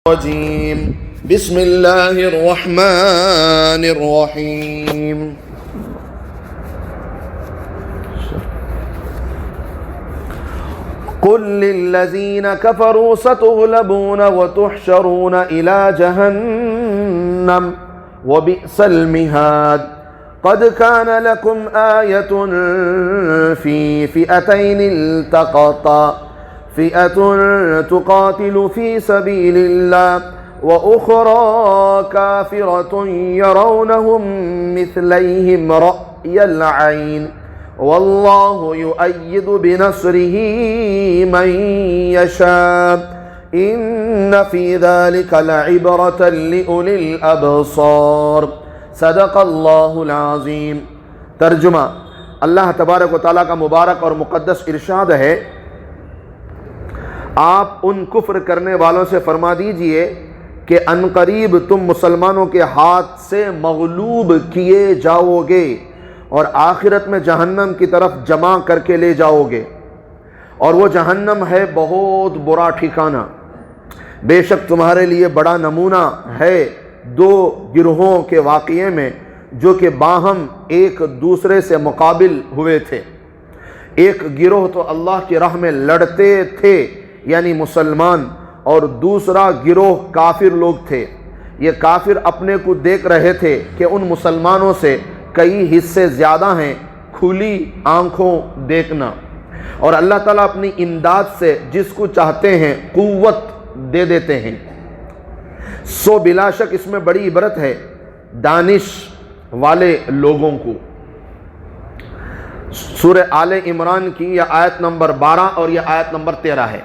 الرجيم بسم الله الرحمن الرحيم قل للذين كفروا ستغلبون وتحشرون إلى جهنم وبئس المهاد قد كان لكم آية في فئتين التقطا فئة تقاتل في سبيل الله وأخرى كافرة يرونهم مثليهم رأي العين والله يؤيد بنصره من يشاء إن في ذلك لعبرة لأولي الأبصار صدق اللہ العظیم۔ ترجمہ، اللہ تبارک و تعالیٰ کا مبارک اور مقدس ارشاد ہے، آپ ان کفر کرنے والوں سے فرما دیجئے کہ عنقریب تم مسلمانوں کے ہاتھ سے مغلوب کیے جاؤ گے اور آخرت میں جہنم کی طرف جمع کر کے لے جاؤ گے، اور وہ جہنم ہے بہت برا ٹھکانہ۔ بے شک تمہارے لیے بڑا نمونہ ہے دو گروہوں کے واقعے میں جو کہ باہم ایک دوسرے سے مقابل ہوئے تھے۔ ایک گروہ تو اللہ کی راہ میں لڑتے تھے یعنی مسلمان، اور دوسرا گروہ کافر لوگ تھے۔ یہ کافر اپنے کو دیکھ رہے تھے کہ ان مسلمانوں سے کئی حصے زیادہ ہیں، کھلی آنکھوں دیکھنا، اور اللہ تعالیٰ اپنی امداد سے جس کو چاہتے ہیں قوت دے دیتے ہیں۔ سو بلا شک اس میں بڑی عبرت ہے دانش والے لوگوں کو۔ سورہ آل عمران کی یہ آیت نمبر 12 اور یہ آیت نمبر 13 ہے۔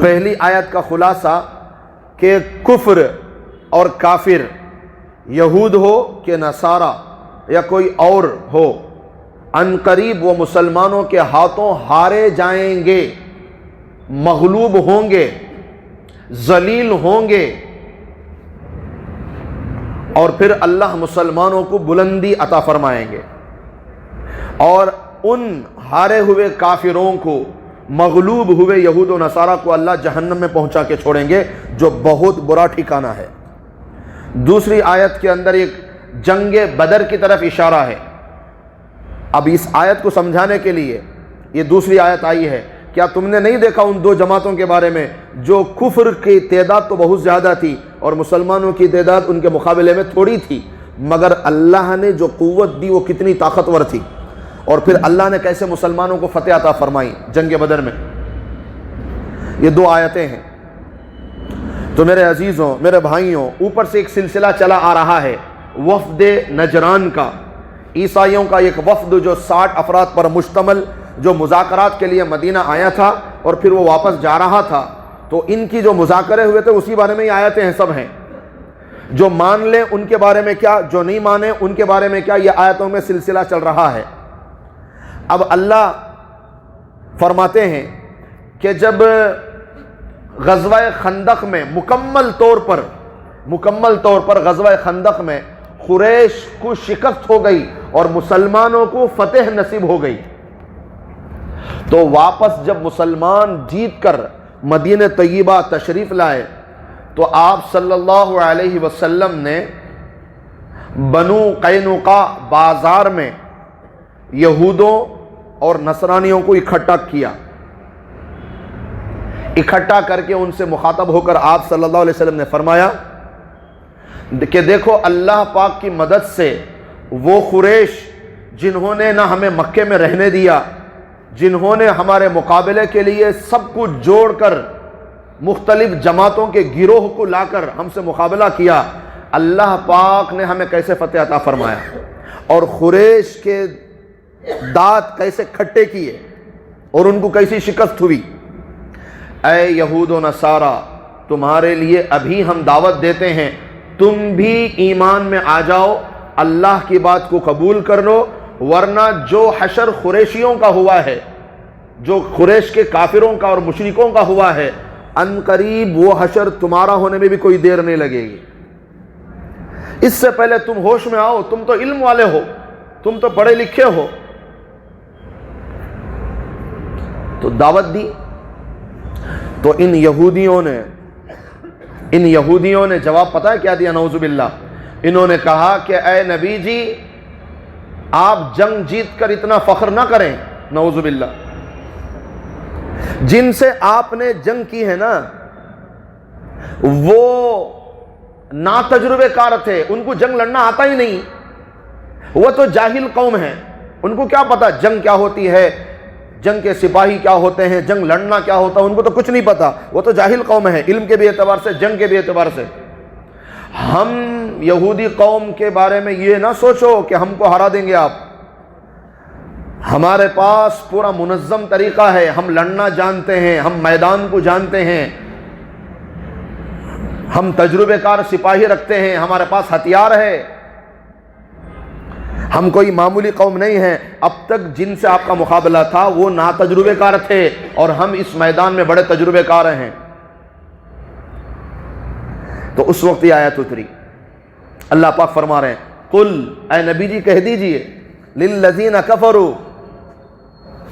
پہلی آیت کا خلاصہ کہ کفر اور کافر، یہود ہو کہ نصارہ یا کوئی اور ہو، عنقریب وہ مسلمانوں کے ہاتھوں ہارے جائیں گے، مغلوب ہوں گے، ذلیل ہوں گے، اور پھر اللہ مسلمانوں کو بلندی عطا فرمائیں گے، اور ان ہارے ہوئے کافروں کو، مغلوب ہوئے یہود و نصارہ کو اللہ جہنم میں پہنچا کے چھوڑیں گے جو بہت برا ٹھکانہ ہے۔ دوسری آیت کے اندر ایک جنگ بدر کی طرف اشارہ ہے۔ اب اس آیت کو سمجھانے کے لیے یہ دوسری آیت آئی ہے۔ کیا تم نے نہیں دیکھا ان دو جماعتوں کے بارے میں جو کفر کی تعداد تو بہت زیادہ تھی اور مسلمانوں کی تعداد ان کے مقابلے میں تھوڑی تھی، مگر اللہ نے جو قوت دی وہ کتنی طاقتور تھی، اور پھر اللہ نے کیسے مسلمانوں کو فتح عطا فرمائی جنگ بدر میں۔ یہ دو آیتیں ہیں۔ تو میرے عزیزوں، میرے بھائیوں، اوپر سے ایک سلسلہ چلا آ رہا ہے وفد نجران کا، عیسائیوں کا ایک وفد جو 60 افراد پر مشتمل، جو مذاکرات کے لیے مدینہ آیا تھا اور پھر وہ واپس جا رہا تھا۔ تو ان کی جو مذاکرے ہوئے تھے اسی بارے میں یہ آیتیں ہیں، سب ہیں۔ جو مان لیں ان کے بارے میں کیا، جو نہیں مانے ان کے بارے میں کیا، یہ آیتوں میں سلسلہ چل رہا ہے۔ اب اللہ فرماتے ہیں کہ جب غزوہ خندق میں مکمل طور پر غزوہ خندق میں قریش کو شکست ہو گئی اور مسلمانوں کو فتح نصیب ہو گئی، تو واپس جب مسلمان جیت کر مدینہ طیبہ تشریف لائے تو آپ صلی اللہ علیہ وسلم نے بنو قینقاع بازار میں یہودوں اور نصرانیوں کو اکٹھا کر کے ان سے مخاطب ہو کر آپ صلی اللہ علیہ وسلم نے فرمایا کہ دیکھو، اللہ پاک کی مدد سے وہ قریش جنہوں نے نہ ہمیں مکے میں رہنے دیا، جنہوں نے ہمارے مقابلے کے لیے سب کچھ جوڑ کر مختلف جماعتوں کے گروہ کو لا کر ہم سے مقابلہ کیا، اللہ پاک نے ہمیں کیسے فتح عطا فرمایا اور قریش کے دانت کیسے کھٹے کیے اور ان کو کیسی شکست ہوئی۔ اے یہود و نصارہ، تمہارے لیے ابھی ہم دعوت دیتے ہیں، تم بھی ایمان میں آ جاؤ، اللہ کی بات کو قبول کر لو، ورنہ جو حشر قریشیوں کا ہوا ہے، جو قریش کے کافروں کا اور مشرکوں کا ہوا ہے، عنقریب وہ حشر تمہارا ہونے میں بھی کوئی دیر نہیں لگے گی۔ اس سے پہلے تم ہوش میں آؤ، تم تو علم والے ہو، تم تو پڑھے لکھے ہو۔ تو دعوت دی، تو ان یہودیوں نے ان یہودیوں نے جواب پتہ ہے کیا دیا؟ نعوذ باللہ، انہوں نے کہا کہ اے نبی جی آپ جنگ جیت کر اتنا فخر نہ کریں، نعوذ باللہ، جن سے آپ نے جنگ کی ہے نا وہ نا تجربے کار تھے، ان کو جنگ لڑنا آتا ہی نہیں، وہ تو جاہل قوم ہیں، ان کو کیا پتا جنگ کیا ہوتی ہے، جنگ کے سپاہی کیا ہوتے ہیں، جنگ لڑنا کیا ہوتا ہے، ان کو تو کچھ نہیں پتا، وہ تو جاہل قوم ہے علم کے بھی اعتبار سے، جنگ کے بھی اعتبار سے۔ ہم یہودی قوم کے بارے میں یہ نہ سوچو کہ ہم کو ہرا دیں گے آپ، ہمارے پاس پورا منظم طریقہ ہے، ہم لڑنا جانتے ہیں، ہم میدان کو جانتے ہیں، ہم تجربے کار سپاہی رکھتے ہیں، ہمارے پاس ہتھیار ہے، ہم کوئی معمولی قوم نہیں ہیں۔ اب تک جن سے آپ کا مقابلہ تھا وہ نا تجربے کار تھے اور ہم اس میدان میں بڑے تجربے کار ہیں۔ تو اس وقت یہ آیت اتری، اللہ پاک فرما رہے ہیں قل، اے نبی جی کہہ دیجئے، للذین کفروا،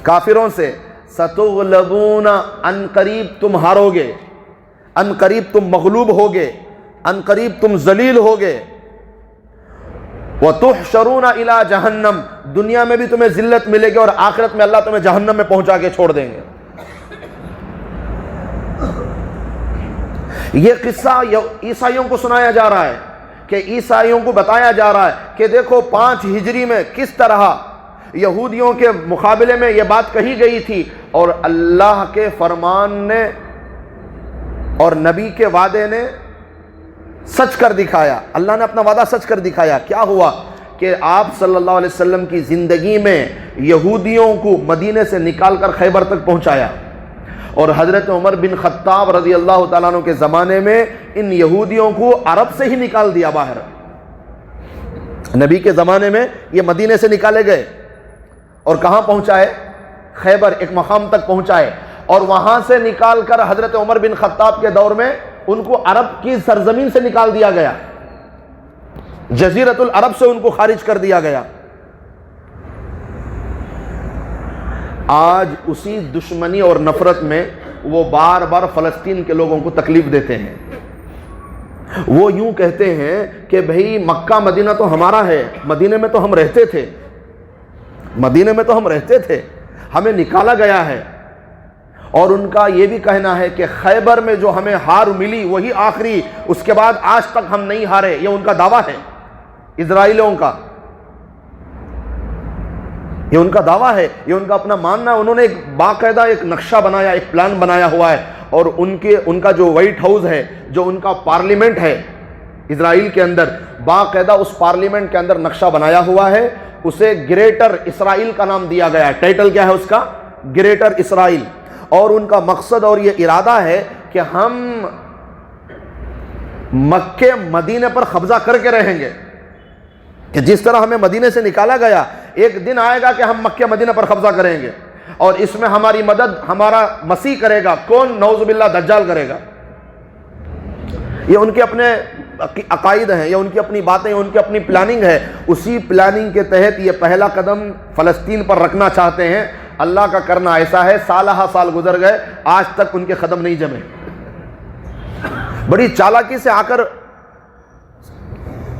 کافروں سے، ستغلبون، ان قریب تم ہارو گے، ان قریب تم مغلوب ہوگے، ان قریب تم ذلیل ہوگے، وَتُحْشَرُونَ إِلَىٰ جَهَنَّمْ، دنیا میں بھی تمہیں ذلت ملے گی اور آخرت میں اللہ تمہیں جہنم میں پہنچا کے چھوڑ دیں گے۔ یہ قصہ عیسائیوں کو سنایا جا رہا ہے کہ عیسائیوں کو بتایا جا رہا ہے کہ دیکھو 5 ہجری میں کس طرح یہودیوں کے مقابلے میں یہ بات کہی گئی تھی اور اللہ کے فرمان نے اور نبی کے وعدے نے سچ کر دکھایا، اللہ نے اپنا وعدہ سچ کر دکھایا۔ کیا ہوا کہ آپ صلی اللہ علیہ وسلم کی زندگی میں یہودیوں کو مدینے سے نکال کر خیبر تک پہنچایا، اور حضرت عمر بن خطاب رضی اللہ تعالیٰ عنہ کے زمانے میں ان یہودیوں کو عرب سے ہی نکال دیا باہر۔ نبی کے زمانے میں یہ مدینے سے نکالے گئے اور کہاں پہنچائے؟ خیبر، ایک مقام تک پہنچائے، اور وہاں سے نکال کر حضرت عمر بن خطاب کے دور میں ان کو عرب کی سرزمین سے نکال دیا گیا، جزیرۃ العرب سے ان کو خارج کر دیا گیا۔ آج اسی دشمنی اور نفرت میں وہ بار بار فلسطین کے لوگوں کو تکلیف دیتے ہیں۔ وہ یوں کہتے ہیں کہ بھئی مکہ مدینہ تو ہمارا ہے، مدینے میں تو ہم رہتے تھے، مدینے میں تو ہم رہتے تھے، ہمیں نکالا گیا ہے۔ اور ان کا یہ بھی کہنا ہے کہ خیبر میں جو ہمیں ہار ملی وہی آخری، اس کے بعد آج تک ہم نہیں ہارے، یہ ان کا دعویٰ ہے، اسرائیلیوں کا، یہ ان کا دعویٰ ہے، یہ ان کا اپنا ماننا ہے۔ انہوں نے ایک باقاعدہ ایک نقشہ بنایا، ایک پلان بنایا ہوا ہے، اور ان کا جو وائٹ ہاؤس ہے، جو ان کا پارلیمنٹ ہے اسرائیل کے اندر، باقاعدہ اس پارلیمنٹ کے اندر نقشہ بنایا ہوا ہے، اسے گریٹر اسرائیل کا نام دیا گیا ہے۔ ٹائٹل کیا ہے اس کا؟ گریٹر اسرائیل۔ اور ان کا مقصد اور یہ ارادہ ہے کہ ہم مکے مدینے پر قبضہ کر کے رہیں گے، کہ جس طرح ہمیں مدینے سے نکالا گیا، ایک دن آئے گا کہ ہم مکے مدینے پر قبضہ کریں گے، اور اس میں ہماری مدد ہمارا مسیح کرے گا۔ کون؟ نعوذ باللہ دجال کرے گا۔ یہ ان کے اپنے عقائد ہیں، یہ ان کی اپنی باتیں، ان کی اپنی پلاننگ ہے۔ اسی پلاننگ کے تحت یہ پہلا قدم فلسطین پر رکھنا چاہتے ہیں۔ اللہ کا کرنا ایسا ہے، سالہ سال گزر گئے، آج تک ان کے قدم نہیں جمے۔ بڑی چالاکی سے آ کر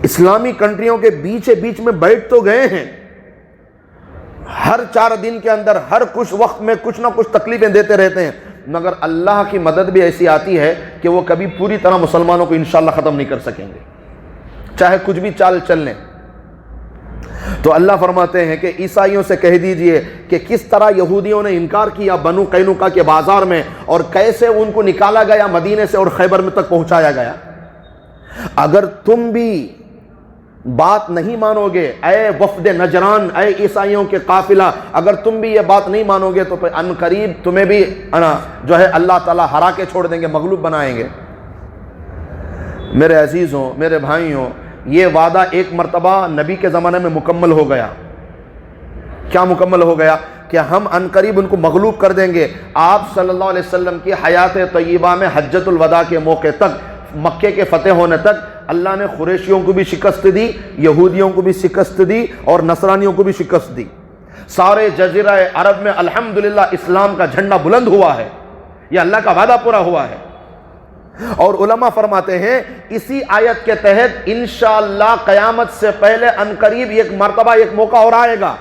اسلامی کنٹریوں کے بیچ میں بیٹھ تو گئے ہیں، ہر 4 دن کے اندر ہر کچھ وقت میں کچھ نہ کچھ تکلیفیں دیتے رہتے ہیں، مگر اللہ کی مدد بھی ایسی آتی ہے کہ وہ کبھی پوری طرح مسلمانوں کو انشاءاللہ ختم نہیں کر سکیں گے، چاہے کچھ بھی چال چل لیں۔ تو اللہ فرماتے ہیں کہ عیسائیوں سے کہہ دیجئے کہ کس طرح یہودیوں نے انکار کیا بنو قینقاع کے بازار میں، اور کیسے ان کو نکالا گیا مدینے سے اور خیبر میں تک پہنچایا گیا۔ اگر تم بھی بات نہیں مانو گے، اے وفد نجران، اے عیسائیوں کے قافلہ، اگر تم بھی یہ بات نہیں مانو گے تو پھر ان قریب تمہیں بھی جو ہے اللہ تعالیٰ ہرا کے چھوڑ دیں گے، مغلوب بنائیں گے۔ میرے عزیزوں، میرے بھائیوں، یہ وعدہ ایک مرتبہ نبی کے زمانے میں مکمل ہو گیا۔ کیا مکمل ہو گیا؟ کہ ہم ان قریب ان کو مغلوب کر دیں گے۔ آپ صلی اللہ علیہ وسلم کی حیات طیبہ میں حجۃ الوداع کے موقع تک، مکے کے فتح ہونے تک، اللہ نے قریشیوں کو بھی شکست دی، یہودیوں کو بھی شکست دی، اور نصرانیوں کو بھی شکست دی۔ سارے جزیرہ عرب میں الحمدللہ اسلام کا جھنڈا بلند ہوا ہے، یہ اللہ کا وعدہ پورا ہوا ہے۔ اور علماء فرماتے ہیں اسی آیت کے تحت انشاءاللہ قیامت سے پہلے عنقریب ایک مرتبہ ایک موقع اور آئے گا،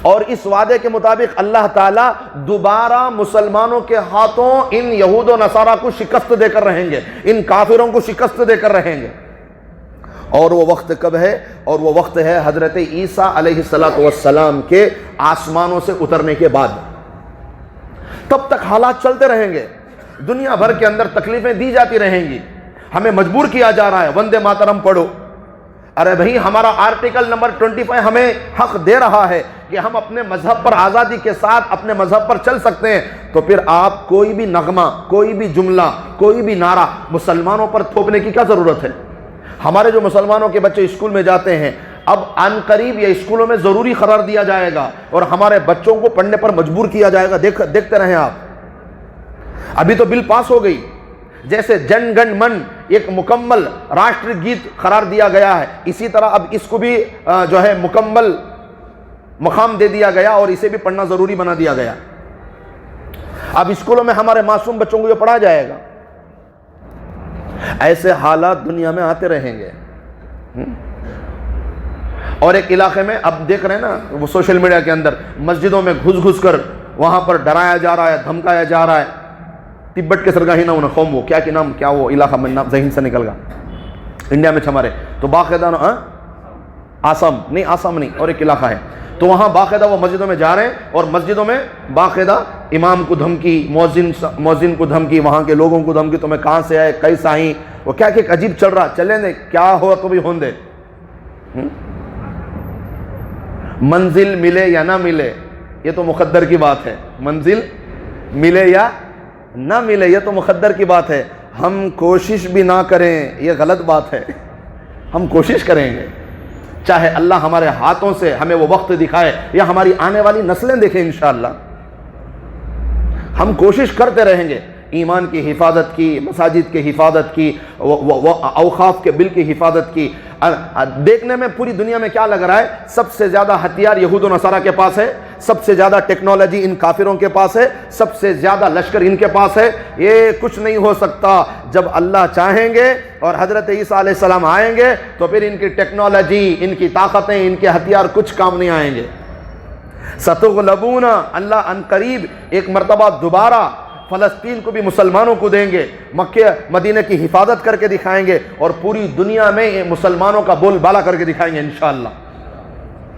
اور اس وعدے کے مطابق اللہ تعالیٰ دوبارہ مسلمانوں کے ہاتھوں ان یہود و نصارہ کو شکست دے کر رہیں گے، ان کافروں کو شکست دے کر رہیں گے۔ اور وہ وقت کب ہے؟ اور وہ وقت ہے حضرت عیسیٰ علیہ السلام کے آسمانوں سے اترنے کے بعد۔ تب تک حالات چلتے رہیں گے، دنیا بھر کے اندر تکلیفیں دی جاتی رہیں گی، ہمیں مجبور کیا جا رہا ہے وندے ماترم پڑھو۔ ارے بھائی ہمارا آرٹیکل نمبر 25 ہمیں حق دے رہا ہے کہ ہم اپنے مذہب پر آزادی کے ساتھ اپنے مذہب پر چل سکتے ہیں، تو پھر آپ کوئی بھی نغمہ، کوئی بھی جملہ، کوئی بھی نعرہ مسلمانوں پر تھوپنے کی کیا ضرورت ہے؟ ہمارے جو مسلمانوں کے بچے اسکول میں جاتے ہیں، اب عن قریب یہ اسکولوں میں ضروری قرار دیا جائے گا اور ہمارے بچوں کو پڑھنے پر مجبور کیا جائے گا۔ دیکھتے رہیں آپ، ابھی تو بل پاس ہو گئی، جیسے جن گن من ایک مکمل راشٹر گیت قرار دیا گیا ہے، اسی طرح اب اس کو بھی جو ہے مکمل مقام دے دیا گیا اور اسے بھی پڑھنا ضروری بنا دیا گیا۔ اب اسکولوں میں ہمارے معصوم بچوں کو یہ پڑھا جائے گا۔ ایسے حالات دنیا میں آتے رہیں گے۔ اور ایک علاقے میں اب دیکھ رہے ہیں نا وہ سوشل میڈیا کے اندر مسجدوں میں گھس کر وہاں پر ڈرایا جا رہا ہے، دھمکایا جا رہا ہے۔ تبت کے سرگاہی نہ انہیں قوم، وہ کیا نام، کیا وہ علاقہ میں نام ذہن سے نکل گا، انڈیا میں ہمارے تو باقاعدہ آسام نہیں اور ایک علاقہ ہے، تو وہاں باقاعدہ وہ مسجدوں میں جا رہے ہیں اور مسجدوں میں باقاعدہ امام کو دھمکی، مؤذن کو دھمکی، وہاں کے لوگوں کو دھمکی، تمہیں کہاں سے آئے، کیسا آئیں، وہ کیا کہ عجیب چل رہا، چلیں دے، کیا ہوا تو بھی ہون دے۔ منزل ملے یا نہ ملے یہ تو مقدر کی بات ہے، منزل ملے یا نہ ملے یہ تو مقدر کی بات ہے، ہم کوشش بھی نہ کریں یہ غلط بات ہے، ہم کوشش کریں گے، چاہے اللہ ہمارے ہاتھوں سے ہمیں وہ وقت دکھائے یا ہماری آنے والی نسلیں دیکھیں، انشاءاللہ ہم کوشش کرتے رہیں گے ایمان کی حفاظت کی، مساجد کی حفاظت کی، اوقاف کے بل کی حفاظت کی۔ دیکھنے میں پوری دنیا میں کیا لگ رہا ہے؟ سب سے زیادہ ہتھیار یہود و نصارہ کے پاس ہے، سب سے زیادہ ٹیکنالوجی ان کافروں کے پاس ہے، سب سے زیادہ لشکر ان کے پاس ہے۔ یہ کچھ نہیں ہو سکتا، جب اللہ چاہیں گے اور حضرت عیسیٰ علیہ السلام آئیں گے تو پھر ان کی ٹیکنالوجی، ان کی طاقتیں، ان کے ہتھیار کچھ کام نہیں آئیں گے۔ ستغلبون، اللہ ان قریب ایک مرتبہ دوبارہ فلسطین کو بھی مسلمانوں کو دیں گے، مکہ مدینہ کی حفاظت کر کے دکھائیں گے اور پوری دنیا میں مسلمانوں کا بول بالا کر کے دکھائیں گے، انشاءاللہ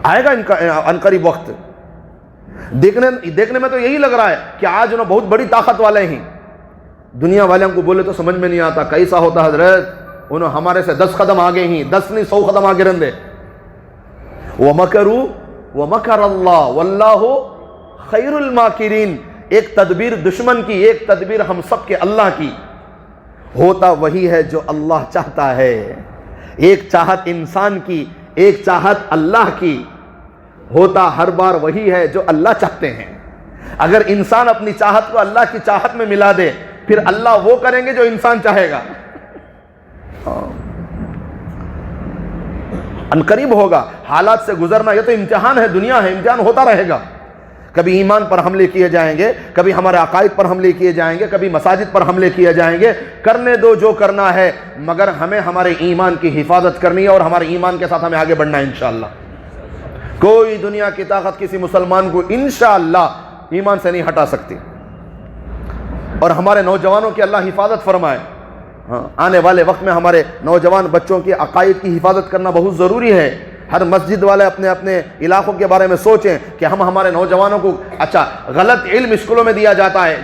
آئے گا ان کا عنقریب وقت۔ دیکھنے میں تو یہی لگ رہا ہے کہ آج انہوں بہت بڑی طاقت والے ہیں، دنیا والوں کو بولے تو سمجھ میں نہیں آتا کیسا ہوتا حضرت، انہوں ہمارے سے 10 قدم آگے ہیں، 10 نہیں 100 قدم آگے رندے۔ وَمَكَرُوا وَمَكَرَ اللَّهُ وَاللَّهُ خَيْرُ الْمَاكِرِينَ، ایک تدبیر دشمن کی، ایک تدبیر ہم سب کے اللہ کی، ہوتا وہی ہے جو اللہ چاہتا ہے۔ ایک چاہت انسان کی، ایک چاہت اللہ کی، ہوتا ہر بار وہی ہے جو اللہ چاہتے ہیں۔ اگر انسان اپنی چاہت کو اللہ کی چاہت میں ملا دے پھر اللہ وہ کریں گے جو انسان چاہے گا۔ عنقریب ہوگا، حالات سے گزرنا یہ تو امتحان ہے، دنیا ہے، امتحان ہوتا رہے گا۔ کبھی ایمان پر حملے کیے جائیں گے، کبھی ہمارے عقائد پر حملے کیے جائیں گے، کبھی مساجد پر حملے کیے جائیں گے، کرنے دو جو کرنا ہے، مگر ہمیں ہمارے ایمان کی حفاظت کرنی ہے اور ہمارے ایمان کے ساتھ ہمیں آگے بڑھنا ہے انشاءاللہ۔ کوئی دنیا کی طاقت کسی مسلمان کو انشاءاللہ ایمان سے نہیں ہٹا سکتی۔ اور ہمارے نوجوانوں کی اللہ حفاظت فرمائے۔ آنے والے وقت میں ہمارے نوجوان بچوں کی عقائد کی حفاظت کرنا بہت ضروری ہے۔ ہر مسجد والے اپنے اپنے علاقوں کے بارے میں سوچیں کہ ہم ہمارے نوجوانوں کو، اچھا غلط علم اسکولوں میں دیا جاتا ہے،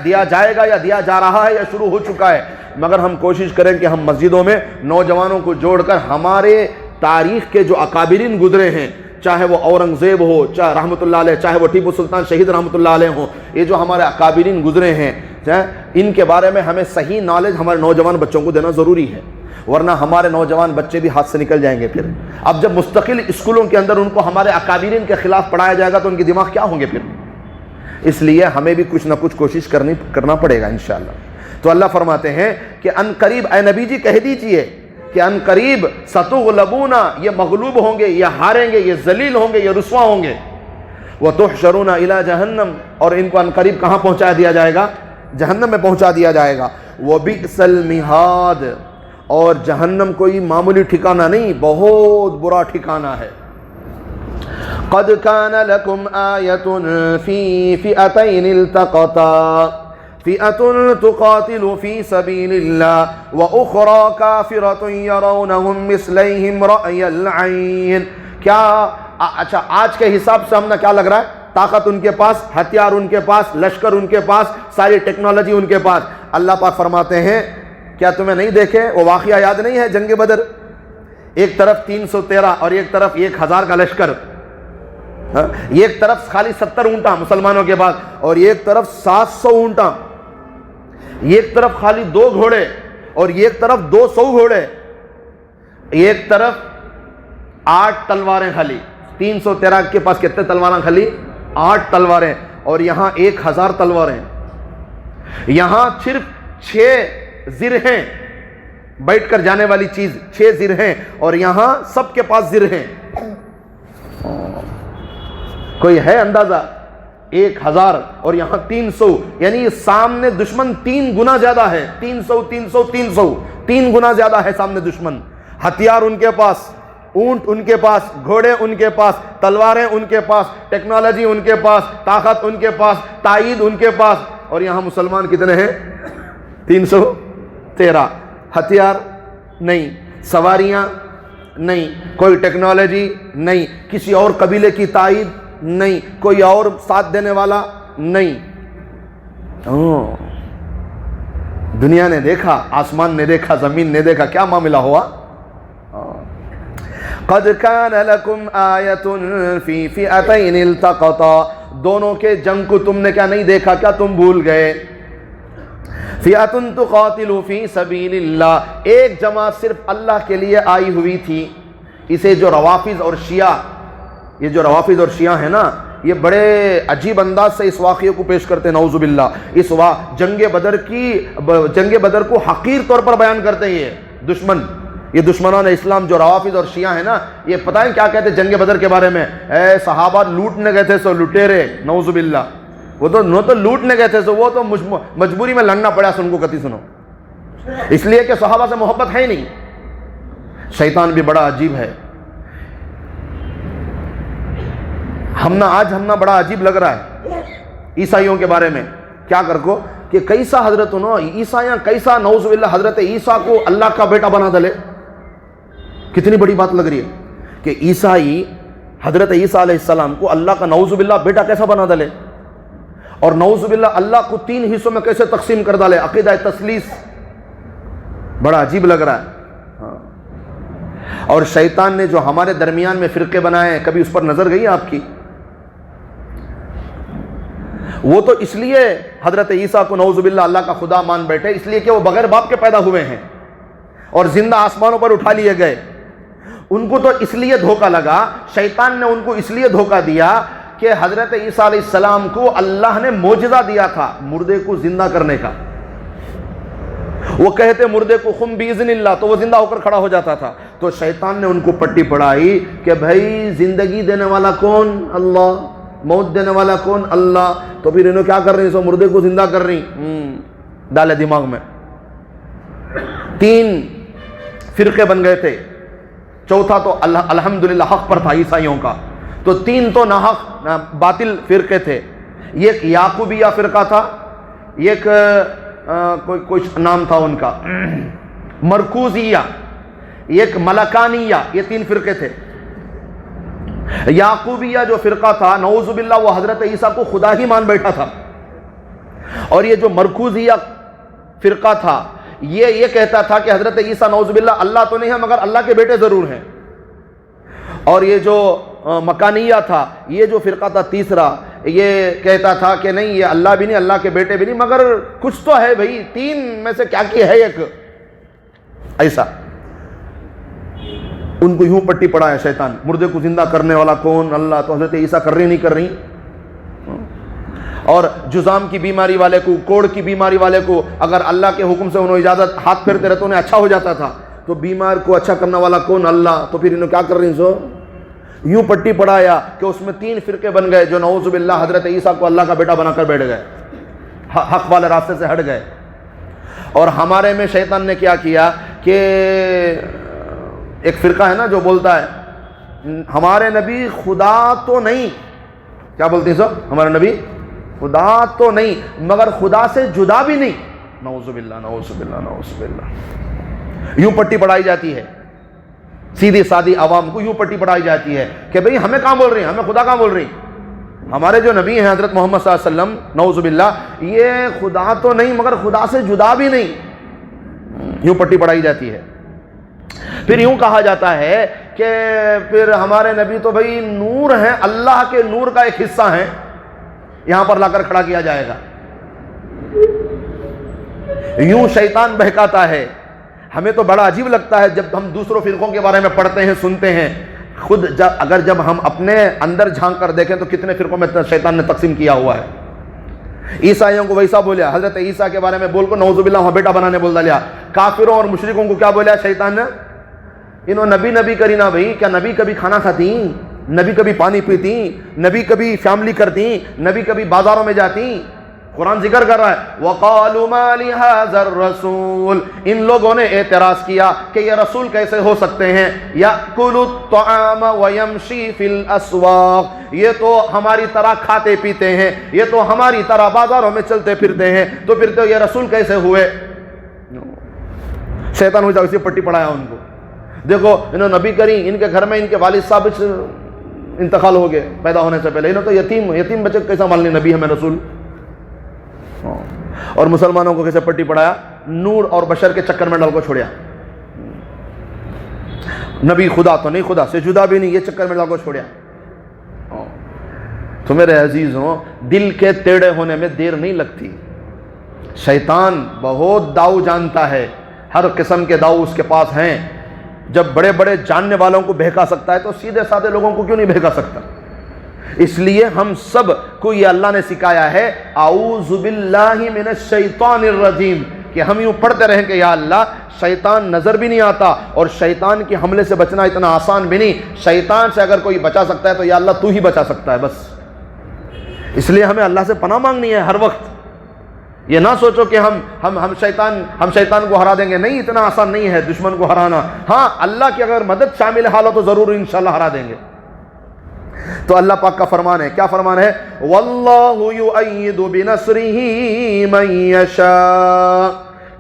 دیا جائے گا یا دیا جا رہا ہے یا شروع ہو چکا ہے، مگر ہم کوشش کریں کہ ہم مسجدوں میں نوجوانوں کو جوڑ کر ہمارے تاریخ کے جو اکابرین گزرے ہیں، چاہے وہ اورنگزیب ہو، چاہے رحمۃ اللہ علیہ، چاہے وہ ٹیپو سلطان شہید رحمۃ اللہ علیہ ہوں، یہ جو ہمارے اکابرین گزرے ہیں ان کے بارے میں ہمیں صحیح نالج ہمارے نوجوان بچوں کو دینا ضروری ہے، ورنہ ہمارے نوجوان بچے بھی ہاتھ سے نکل جائیں گے۔ پھر اب جب مستقل اسکولوں کے اندر ان کو ہمارے اکابرین کے خلاف پڑھایا جائے گا تو ان کے دماغ کیا ہوں گے پھر؟ اس لیے ہمیں بھی کچھ نہ کچھ کوشش کرنا پڑے گا انشاءاللہ۔ تو اللہ فرماتے ہیں کہ ان قریب، اے نبی جی کہہ دیجئے کہ ان قریب ستغلبون، یہ مغلوب ہوں گے، یہ ہاریں گے، یہ ذلیل ہوں گے، یہ رسوا ہوں گے۔ وتحشرون الی جہنم، اور ان کو ان قریب کہاں پہنچا دیا جائے گا؟ جہنم میں پہنچا دیا جائے گا۔ وبئس المہاد، اور جہنم کوئی معمولی ٹھکانہ نہیں، بہت برا ٹھکانہ ہے۔ قد كان لكم آية في فئتين التقطا فئة تقاتل في سبيل الله وأخرى كافرة يرونهم مثليهم رأي العين۔ کیا اچھا آج کے حساب سے ہم نے کیا لگ رہا ہے؟ طاقت ان کے پاس، ہتھیار ان کے پاس، لشکر ان کے پاس، ساری ٹیکنالوجی ان کے پاس۔ اللہ پاک فرماتے ہیں کیا تمہیں نہیں دیکھے؟ وہ واقعہ یاد نہیں ہے جنگ بدر؟ ایک طرف 313 اور ایک طرف 1000 کا لشکر، ایک طرف خالی 70 اونٹاں مسلمانوں کے پاس اور ایک طرف 700 اونٹاں، ایک طرف خالی 2 گھوڑے اور ایک طرف 200 گھوڑے، ایک طرف 8 تلواریں خالی۔ 313 کے پاس کتنے تلواریں خالی؟ 8 تلواریں، اور یہاں 1000 تلواریں۔ یہاں صرف 6 زرہیں، بیٹھ کر جانے والی چیز 6 زرہیں، اور یہاں سب کے پاس زرہیں۔ کوئی ہے اندازہ؟ 1000 اور یہاں 300، یعنی سامنے دشمن 3 گنا زیادہ ہے۔ 300 300 300، 3 گنا زیادہ ہے سامنے دشمن۔ ہتھیار ان کے پاس، اونٹ ان کے پاس، گھوڑے ان کے پاس، تلواریں ان کے پاس، ٹیکنالوجی ان کے پاس، طاقت ان کے پاس، تائید ان کے پاس، اور یہاں مسلمان کتنے ہیں؟ 313۔ ہتھیار نہیں، سواریاں نہیں، کوئی ٹیکنالوجی نہیں، کسی اور قبیلے کی تائید نہیں، کوئی اور ساتھ دینے والا نہیں۔ دنیا نے دیکھا، آسمان نے دیکھا، زمین نے دیکھا، کیا معاملہ ہوا؟ قد كان لكم آية في فئتين التقطا، دونوں کے جنگ کو تم نے کیا نہیں دیکھا؟ کیا تم بھول گئے؟ فئة تقاتل في سبيل اللہ، ایک جماعت صرف اللہ کے لیے آئی ہوئی تھی۔ اسے جو روافض اور شیعہ، یہ جو روافض اور شیعہ ہیں نا، یہ بڑے عجیب انداز سے اس واقعے کو پیش کرتے ہیں، نعوذ باللہ۔ اس جنگ بدر کو حقیر طور پر بیان کرتے ہیں یہ دشمن، یہ دشمنان اسلام جو روافض اور شیعہ ہیں نا، یہ پتہ ہے کیا کہتے ہیں جنگ بدر کے بارے میں؟ اے صحابہ لوٹنے گئے تھے سو لٹیرے، نعوذ باللہ۔ وہ تو لوٹنے گئے تھے سو، وہ تو مجبوری میں لڑنا پڑا سن کو کتی سنو، اس لیے کہ صحابہ سے محبت ہے ہی نہیں۔ شیطان بھی بڑا عجیب ہے، آج ہمنا بڑا عجیب لگ رہا ہے عیسائیوں کے بارے میں۔ کیا کر کو کہ کیسا حضرت عیسائیاں کیسا نعوذ باللہ حضرت عیسیٰ کو اللہ کا بیٹا بنا دلے۔ کتنی بڑی بات لگ رہی ہے کہ عیسائی حضرت عیسیٰ علیہ السلام کو اللہ کا نعوذ باللہ بیٹا کیسا بنا دلے، اور نعوذ باللہ اللہ کو 3 حصوں میں کیسے تقسیم کر ڈالے۔ عقیدہ تثلیث بڑا عجیب لگ رہا ہے۔ اور شیطان نے جو ہمارے درمیان میں فرقے بنائے ہیں، کبھی اس پر نظر گئی آپ کی؟ وہ تو اس لیے حضرت عیسیٰ کو نعوذ باللہ اللہ کا خدا مان بیٹھے، اس لیے کہ وہ بغیر باپ کے پیدا ہوئے ہیں اور زندہ آسمانوں پر اٹھا لیے گئے۔ ان کو تو اس لیے دھوکہ لگا، شیطان نے ان کو اس لیے دھوکہ دیا کہ حضرت عیسیٰ علیہ السلام کو اللہ نے معجزہ دیا تھا مردے کو زندہ کرنے کا۔ وہ کہتے مردے کو قم باذن اللہ، تو وہ زندہ ہو کر کھڑا ہو جاتا تھا۔ تو شیطان نے ان کو پٹی پڑھائی کہ بھائی زندگی دینے والا کون؟ اللہ۔ موت دینے والا کون؟ اللہ۔ تو پھر انہوں کیا کر رہی؟ سو مردے کو زندہ کر رہی، ڈالے دماغ میں۔ 3 فرقے بن گئے تھے، چوتھا تو الحمدللہ حق پر تھا عیسائیوں کا، تو 3 تو ناحق باطل فرقے تھے۔ ایک یعقوبیہ فرقہ تھا، ایک کوئی نام تھا ان کا مرکوزیہ، ایک ملکانیہ، یہ 3 فرقے تھے۔ یعقوبیہ جو فرقہ تھا نعوذ باللہ وہ حضرت عیسیٰ کو خدا ہی مان بیٹھا تھا، اور یہ جو مرکوزیہ فرقہ تھا یہ کہتا تھا کہ حضرت عیسیٰ نعوذ باللہ اللہ تو نہیں ہے مگر اللہ کے بیٹے ضرور ہیں۔ اور یہ جو مکانیہ تھا، یہ جو فرقہ تھا تیسرا، یہ کہتا تھا کہ نہیں یہ اللہ بھی نہیں، اللہ کے بیٹے بھی نہیں، مگر کچھ تو ہے بھائی، 3 میں سے کیا ہے ایک ایسا۔ ان کو یوں پٹی پڑا ہے شیطان، مردے کو زندہ کرنے والا کون؟ اللہ۔ تو حضرت عیسیٰ کر رہی نہیں کر رہی، اور جزام کی بیماری والے کو، کوڑ کی بیماری والے کو اگر اللہ کے حکم سے انہوں اجازت ہاتھ پھیرتے رہتے انہیں اچھا ہو جاتا تھا، تو بیمار کو اچھا کرنے والا کون؟ اللہ۔ تو پھر انہوں کیا کر رہی سو یوں پٹی پڑایا کہ اس میں 3 فرقے بن گئے جو نعوذ باللہ حضرت عیسیٰ کو اللہ کا بیٹا بنا کر بیٹھ گئے، حق والے راستے سے ہٹ گئے۔ اور ہمارے میں شیطان نے کیا کیا کہ ایک فرقہ ہے نا جو بولتا ہے ہمارے نبی خدا تو نہیں، کیا بولتے ہیں سب، ہمارا نبی خدا تو نہیں مگر خدا سے جدا بھی نہیں، نعوذ باللہ نعوذ باللہ نعوذ باللہ. یوں پٹی پڑھائی جاتی ہے سیدھی سادی عوام کو، یوں پٹی پڑھائی جاتی ہے کہ بھئی ہمیں کہاں بول رہی ہیں، ہمیں خدا کہاں بول رہی ہیں، ہمارے جو نبی ہیں حضرت محمد صلی اللہ علیہ وسلم نعوذ باللہ یہ خدا تو نہیں مگر خدا سے جدا بھی نہیں، یوں پٹی پڑھائی جاتی ہے. پھر یوں کہا جاتا ہے کہ پھر ہمارے نبی تو بھئی نور ہیں، اللہ کے نور کا ایک حصہ ہیں، یہاں پر لا کر کھڑا کیا جائے گا. یوں شیطان بہکاتا ہے. ہمیں تو بڑا عجیب لگتا ہے جب ہم دوسروں فرقوں کے بارے میں پڑھتے ہیں سنتے ہیں، خود جب ہم اپنے اندر جھانک کر دیکھیں تو کتنے فرقوں میں شیطان نے تقسیم کیا ہوا ہے. عیسائیوں کو ویسا بولیا، حضرت عیسیٰ کے بارے میں بول کو نعوذ باللہ وہاں بیٹا بنانے بول دیا. کافروں اور مشرکوں کو کیا بولیا شیطان نے، انہوں نبی کری نا بھائی، کیا نبی کبھی کھانا کھاتی، نبی کبھی پانی پیتی، نبی کبھی فیملی کرتی، نبی کبھی بازاروں میں جاتی. قرآن ذکر کر رہا ہے وَقَالُوا مَا لِهَذَا الرَّسُولِ، ان لوگوں نے اعتراض کیا کہ یہ رسول کیسے ہو سکتے ہیں، يَأْكُلُ الطَّعَامَ وَيَمْشِي فِي الْأَسْوَاقِ، یہ تو ہماری طرح کھاتے پیتے ہیں، یہ تو ہماری طرح بازاروں میں چلتے پھرتے ہیں، تو پھر تو یہ رسول کیسے ہوئے. شیطان ہوئی اسی پٹی پڑھایا ان کو. دیکھو انہوں نبی کری، ان کے گھر میں ان کے والد صاحب انتقال ہو گئے پیدا ہونے سے پہلے، انہوں تو یتیم بچے کیسا مان لیں نبی ہمیں رسول. اور مسلمانوں کو کیسے پٹی پڑھایا، نور اور بشر کے چکر میں ڈال کو چھوڑیا. نبی خدا تو نہیں، خدا سے جدا بھی نہیں، یہ چکر میں ڈال کو چھوڑیا. تو میرے عزیزوں دل کے ٹیڑھے ہونے میں دیر نہیں لگتی. شیطان بہت داؤ جانتا ہے، ہر قسم کے داؤ اس کے پاس ہیں. جب بڑے بڑے جاننے والوں کو بہکا سکتا ہے تو سیدھے سادے لوگوں کو کیوں نہیں بہکا سکتا. اس لیے ہم سب کو یہ اللہ نے سکھایا ہے اعوذ باللہ من الشیطان الرجیم، کہ ہم یوں پڑھتے رہیں کہ یا اللہ شیطان نظر بھی نہیں آتا، اور شیطان کے حملے سے بچنا اتنا آسان بھی نہیں. شیطان سے اگر کوئی بچا سکتا ہے تو یا اللہ تو ہی بچا سکتا ہے بس. اس لیے ہمیں اللہ سے پناہ مانگنی ہے ہر وقت. یہ نہ سوچو کہ ہم شیطان کو ہرا دیں گے، نہیں، اتنا آسان نہیں ہے دشمن کو ہرانا. ہاں اللہ کی اگر مدد شامل حال ہو تو ضرور انشاءاللہ ہرا دیں گے. تو اللہ پاک کا فرمان ہے، کیا فرمان ہے، واللہ یؤید بنصرہ من یشاء.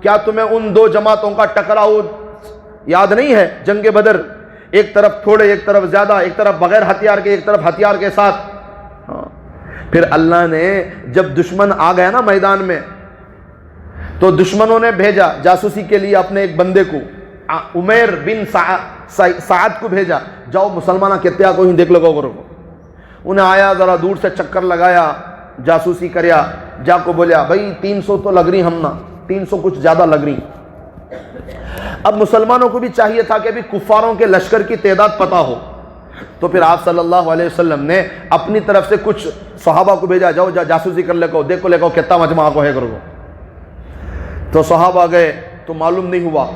کیا تمہیں ان دو جماعتوں کا ٹکراؤ یاد نہیں ہے، جنگ بدر، ایک طرف تھوڑے ایک طرف زیادہ، ایک طرف بغیر ہتھیار کے ایک طرف ہتھیار کے ساتھ. پھر اللہ نے جب دشمن آ گیا نا میدان میں تو دشمنوں نے بھیجا جاسوسی کے لیے اپنے ایک بندے کو، عمیر بن سعد کو بھیجا، جاؤ مسلمانہ کتیا کو ہی دیکھ لگو کرو. انہیں آیا ذرا دور سے چکر لگایا، جاسوسی کریا، جا کو بولیا بھائی 300 تو لگ رہی، ہم نا 300 کچھ زیادہ لگ رہی. اب مسلمانوں کو بھی چاہیے تھا کہ ابھی کفاروں کے لشکر کی تعداد پتہ ہو. تو پھر آپ صلی اللہ علیہ وسلم نے اپنی طرف سے کچھ صحابہ کو بھیجا، جاؤ جاسوسی کر لے کو، دیکھو لے کو کتنا مجمع کو ہے کرو. تو صحابہ گئے تو معلوم نہیں ہوا،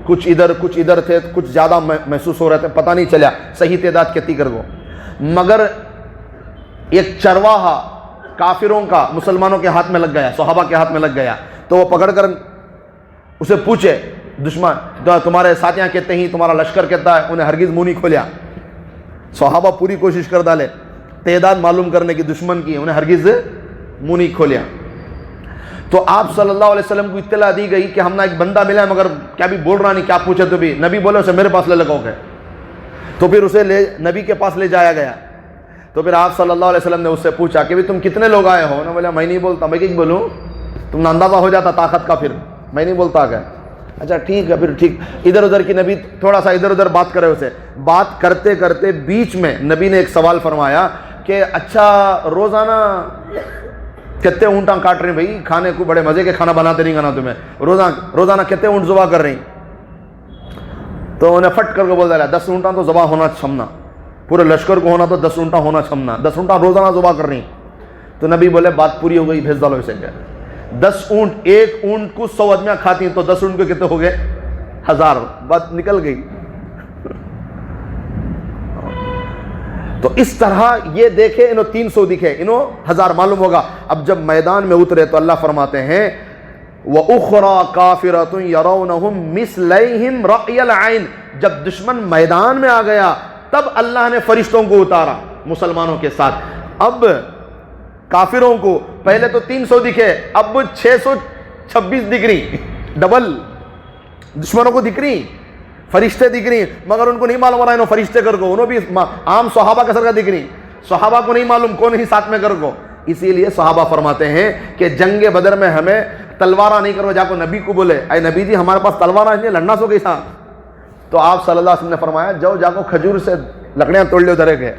کچھ ادھر تھے، کچھ زیادہ محسوس ہو رہے تھے، پتہ نہیں چلا صحیح تعداد کتنی کر گو. مگر ایک چرواہا کافروں کا مسلمانوں کے ہاتھ میں لگ گیا، صحابہ کے ہاتھ میں لگ گیا. تو وہ پکڑ کر اسے پوچھے دشمن تمہارے ساتھیاں کہتے ہیں تمہارا لشکر کہتا ہے، انہیں ہرگز منہ نہیں کھولیا. صحابہ پوری کوشش کر ڈالے تعداد معلوم کرنے کی دشمن کی، انہیں ہرگز منہ نہیں کھولیا. تو آپ صلی اللہ علیہ وسلم کو اطلاع دی گئی کہ ہم نا ایک بندہ ملا ہے مگر کیا بھی بول رہا نہیں، کیا پوچھے تو بھی. نبی بولے اسے میرے پاس لے لگاؤ گے. تو پھر اسے نبی کے پاس لے جایا گیا. تو پھر آپ صلی اللہ علیہ وسلم نے اس سے پوچھا کہ تم کتنے لوگ آئے ہو؟ انہوں نے بولا میں نہیں بولتا. میں کیا بولوں، تم نے اندازہ ہو جاتا طاقت کا، پھر میں نہیں بولتا کہ اچھا ٹھیک ہے. پھر ٹھیک ادھر ادھر کی نبی تھوڑا سا ادھر ادھر بات کرے، اسے بات کرتے کرتے بیچ میں نبی نے ایک سوال فرمایا کہ اچھا روزانہ کتنے اونٹاں کاٹ رہی بھائی، کھانے کو بڑے مزے کے کھانا بناتے نہیں کھانا تمہیں، روزانہ کتنے اونٹ ذبح کر رہی؟ تو انہیں فٹ کر کے بول دیا 10 اونٹاں تو ذبح ہونا چھمنا، پورے لشکر کو ہونا تو 10 اونٹاں ہونا چھمنا، 10 اونٹاں روزانہ ذبح کر رہی. تو نبی بولے بات پوری ہو گئی، بھیج ڈالو اسے. 10 اونٹ، ایک اونٹ کو 100 آدمیاں کھاتی ہیں تو 10 اونٹ کے کتنے ہو گئے؟ 1000. بات نکل گئی. تو اس طرح یہ دیکھے انہوں 300 دکھے، انہوں 1000 معلوم ہوگا. اب جب میدان میں اترے تو اللہ فرماتے ہیں وَأُخْرَى كَافِرَةٌ يَرَوْنَهُمْ مِثْلَيْهِمْ رَأْيَ الْعَيْنِ، جب دشمن میدان میں آ گیا تب اللہ نے فرشتوں کو اتارا مسلمانوں کے ساتھ. اب کافروں کو پہلے تو 300 دکھے، اب 626 دکھ رہی، ڈبل. دشمنوں کو دکھ رہی، فرشتے دکھ رہی، مگر ان کو نہیں معلوم ہو رہا ہے فرشتے کر کو، انہوں بھی عام صحابہ کے سر کا دکھ رہی، صحابہ کو نہیں معلوم کون ہی ساتھ میں کر کو. اسی لیے صحابہ فرماتے ہیں کہ جنگ بدر میں ہمیں تلوارہ نہیں کرو، جا کو نبی کو بولے اے نبی جی ہمارے پاس تلوارہ نہیں، لڑنا سو کیسا. تو آپ صلی اللہ علیہ وسلم نے فرمایا جا کو کھجور سے لکڑیاں توڑ لے ادھر کے.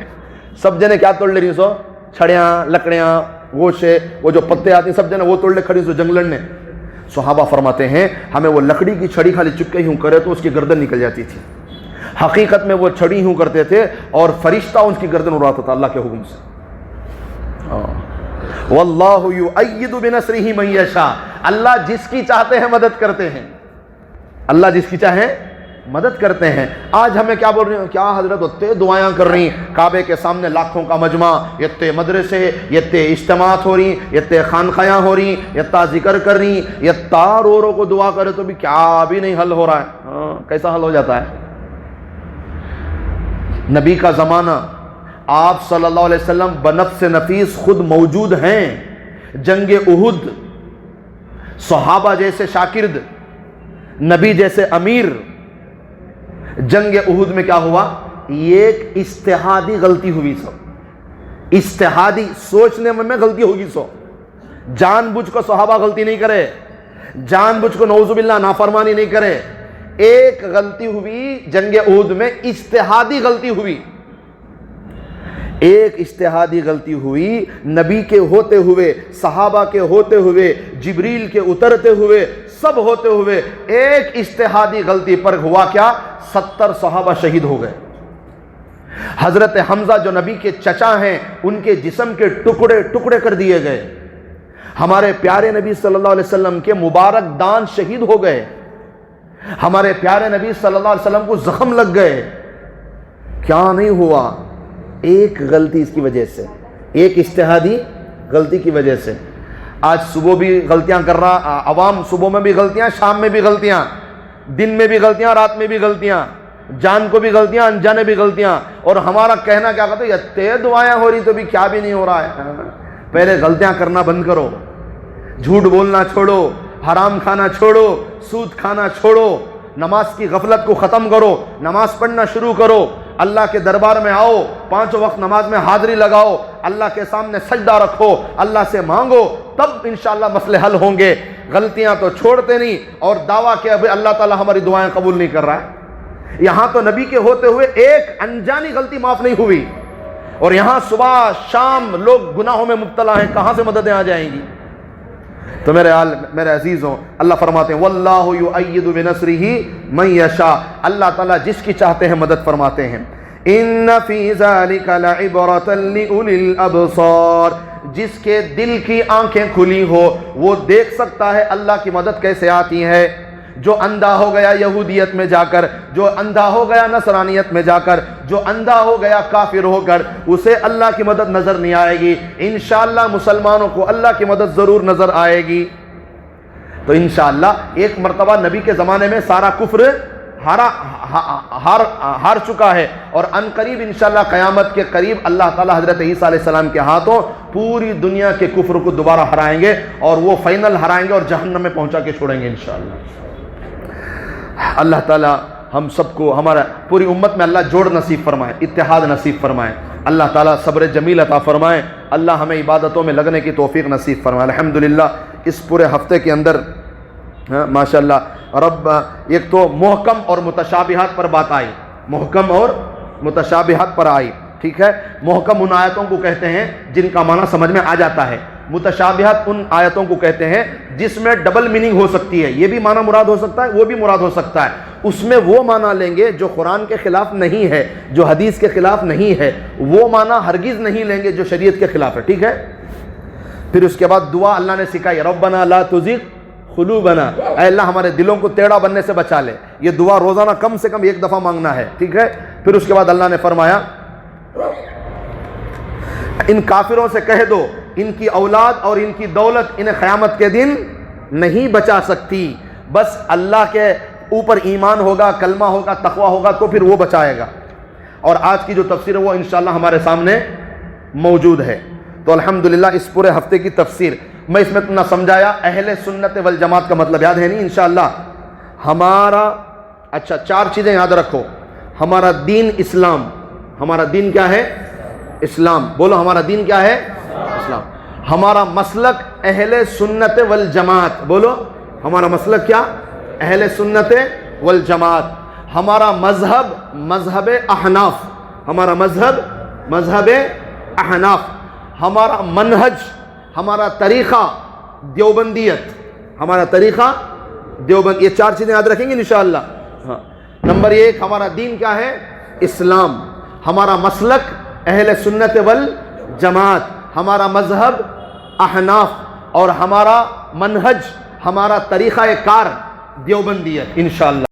سب جنے کیا توڑ لے رہی سو؟ چھڑیاں، لکڑیاں، گوشے، وہ جو پتے آتے ہیں سب جنے وہ توڑ لے کھڑی سو جنگ لڑنے. صحابہ فرماتے ہیں ہمیں وہ لکڑی کی چھڑی خالی چپکے ہوں کرے تو اس کی گردن نکل جاتی تھی. حقیقت میں وہ چھڑی ہوں کرتے تھے اور فرشتہ ان کی گردن اڑاتا تھا اللہ کے حکم سے. واللہ یؤید بنصرہ من یشاء، اللہ جس کی چاہتے ہیں مدد کرتے ہیں، اللہ جس کی چاہے مدد کرتے ہیں. آج ہمیں کیا بول رہی ہیں؟ کیا حضرت اتنے دعائیں کر رہی ہیں، کعبے کے سامنے لاکھوں کا مجمع، اتنے مدرسے، اتنے اجتماعات ہو رہی، اتنے خانقاہیں ہو رہی، اتنا ذکر کر رہی، اتنا رو کو دعا کرے تو بھی کیا بھی نہیں حل ہو رہا ہے. کیسا حل ہو جاتا ہے؟ نبی کا زمانہ، آپ صلی اللہ علیہ وسلم بنفس نفیس خود موجود ہیں. جنگ احد، صحابہ جیسے شاگرد، نبی جیسے امیر. جنگ احد میں کیا ہوا؟ ایک اجتہادی غلطی ہوئی سو، اجتہادی سوچنے میں غلطی ہوگی سو. جان بوجھ کو صحابہ غلطی نہیں کرے، جان بوجھ کو نعوذ باللہ نافرمانی نہیں کرے. ایک غلطی ہوئی جنگ احد میں، اجتہادی غلطی ہوئی. ایک اجتہادی غلطی ہوئی، نبی کے ہوتے ہوئے، صحابہ کے ہوتے ہوئے، جبریل کے اترتے ہوئے، سب ہوتے ہوئے ایک اجتہادی غلطی پر ہوا کیا؟ 70 صحابہ شہید ہو گئے. حضرت حمزہ جو نبی کے چچا ہیں ان کے جسم کے ٹکڑے ٹکڑے کر دیے گئے. ہمارے پیارے نبی صلی اللہ علیہ وسلم کے مبارک دان شہید ہو گئے. ہمارے پیارے نبی صلی اللہ علیہ وسلم کو زخم لگ گئے. کیا نہیں ہوا؟ ایک غلطی اس کی وجہ سے، ایک اجتہادی غلطی کی وجہ سے. آج صبح بھی غلطیاں کر رہا عوام، صبح میں بھی غلطیاں، شام میں بھی غلطیاں، دن میں بھی غلطیاں، رات میں بھی غلطیاں، جان کو بھی غلطیاں، انجانے بھی غلطیاں. اور ہمارا کہنا کیا کہتے ہیں؟ اتنے دعائیں ہو رہی تو بھی کیا بھی نہیں ہو رہا ہے. پہلے غلطیاں کرنا بند کرو، جھوٹ بولنا چھوڑو، حرام کھانا چھوڑو، سود کھانا چھوڑو، نماز کی غفلت کو ختم کرو، نماز پڑھنا شروع کرو، اللہ کے دربار میں آؤ، 5 وقت نماز میں حاضری لگاؤ، اللہ کے سامنے سجدہ رکھو، اللہ سے مانگو، تب انشاءاللہ مسئلے حل ہوں گے. غلطیاں تو چھوڑتے نہیں اور دعویٰ کہ ابھی اللہ تعالیٰ ہماری دعائیں قبول نہیں کر رہا ہے. یہاں تو نبی کے ہوتے ہوئے ایک انجانی غلطی معاف نہیں ہوئی، اور یہاں صبح شام لوگ گناہوں میں مبتلا ہیں. کہاں سے مددیں آ جائیں گی؟ تو میرے عزیزوں، اللہ فرماتے ہیں واللہ یؤید بنصرہ من یشاء، اللہ تعالیٰ جس کی چاہتے ہیں مدد فرماتے ہیں. ان فی ذلک لعبرۃ لأولی الابصار، جس کے دل کی آنکھیں کھلی ہو وہ دیکھ سکتا ہے اللہ کی مدد کیسے آتی ہے. جو اندھا ہو گیا یہودیت میں جا کر، جو اندھا ہو گیا نصرانیت میں جا کر، جو اندھا ہو گیا کافر ہو کر، اسے اللہ کی مدد نظر نہیں آئے گی. انشاءاللہ مسلمانوں کو اللہ کی مدد ضرور نظر آئے گی. تو انشاءاللہ ایک مرتبہ نبی کے زمانے میں سارا کفر ہار چکا ہے، اور ان قریب انشاءاللہ قیامت کے قریب اللہ تعالیٰ حضرت عیسیٰ علیہ السلام کے ہاتھوں پوری دنیا کے کفر کو دوبارہ ہرائیں گے، اور وہ فائنل ہرائیں گے اور جہنم میں پہنچا کے چھوڑیں گے انشاءاللہ. اللہ تعالیٰ ہم سب کو، ہمارا پوری امت میں اللہ جوڑ نصیب فرمائے، اتحاد نصیب فرمائے. اللہ تعالیٰ صبر جمیل عطا فرمائے. اللہ ہمیں عبادتوں میں لگنے کی توفیق نصیب فرمائے. الحمدللہ اس پورے ہفتے کے اندر ماشاءاللہ رب ایک تو محکم اور متشابہات پر بات آئی، محکم اور متشابہات پر آئی. ٹھیک ہے، محکم ان آیتوں کو کہتے ہیں جن کا معنی سمجھ میں آ جاتا ہے. متشابہات ان آیتوں کو کہتے ہیں جس میں ڈبل میننگ ہو سکتی ہے، یہ بھی معنی مراد ہو سکتا ہے، وہ بھی مراد ہو سکتا ہے. اس میں وہ معنی لیں گے جو قرآن کے خلاف نہیں ہے، جو حدیث کے خلاف نہیں ہے، وہ معنی ہرگز نہیں لیں گے جو شریعت کے خلاف ہے. ٹھیک ہے. پھر اس کے بعد دعا اللہ نے سکھائی، ربنا لا تزغ قلوبنا، اے اللہ ہمارے دلوں کو ٹیڑھا بننے سے بچا لے. یہ دعا روزانہ کم سے کم 1 دفعہ مانگنا ہے. ٹھیک ہے. پھر اس کے بعد اللہ نے فرمایا ان کافروں سے کہہ دو ان کی اولاد اور ان کی دولت انہیں قیامت کے دن نہیں بچا سکتی، بس اللہ کے اوپر ایمان ہوگا، کلمہ ہوگا، تقوی ہوگا تو پھر وہ بچائے گا۔ اور آج کی جو تفسیر ہے وہ انشاءاللہ ہمارے سامنے موجود ہے۔ تو الحمدللہ اس پورے ہفتے کی تفسیر میں اس میں نہ سمجھایا، اہل سنت والجماعت کا مطلب یاد ہے نہیں انشاءاللہ؟ ہمارا اچھا 4 چیزیں یاد رکھو۔ ہمارا دین اسلام، ہمارا دین کیا ہے؟ اسلام۔ بولو ہمارا دین کیا ہے؟ اسلام۔ ہمارا مسلک اہل سنت والجماعت، بولو ہمارا مسلک کیا؟ اہل سنت والجماعت۔ ہمارا مذہب مذہب احناف، ہمارا مذہب مذہب احناف۔ ہمارا منہج، ہمارا طریقہ دیوبندیت، ہمارا طریقہ دیوبند۔ یہ 4 چیزیں یاد رکھیں گے انشاءاللہ۔ ہاں، نمبر 1 ہمارا دین کیا ہے؟ اسلام۔ ہمارا مسلک اہل سنت والجماعت، ہمارا مذہب احناف، اور ہمارا منہج، ہمارا طریقہ کار دیوبندیت انشاءاللہ۔